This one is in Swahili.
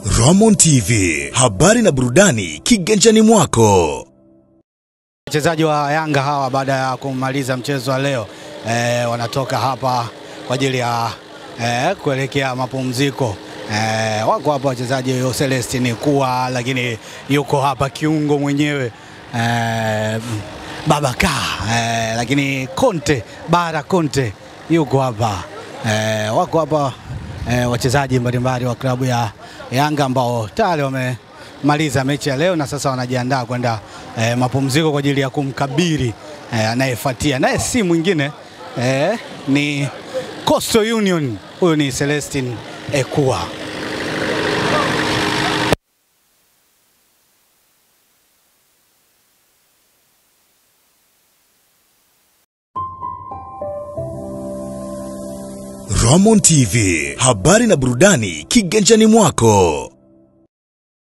Ramon TV, habari na burudani kiganjani mwako. Wachezaji wa Yanga hawa baada ya kumaliza mchezo wa leo wanatoka hapa kwa ajili ya kuelekea mapumziko. Wako hapa wachezaji wa Celestine Ekua, lakini yuko hapa kiungo mwenyewe Babaka, lakini Bara Conte yuko hapa. Wako hapa wachezaji mbalimbali wa klabu ya Yanga ambao tayari wamemaliza mechi ya leo na sasa wanajiandaa kwenda mapumziko kwa ajili ya kumkabiri anayefuatia, naye si mwingine ni Coastal Union. Huyu ni Celestine Ekua. Ramon TV, habari na burudani kiganjani mwako.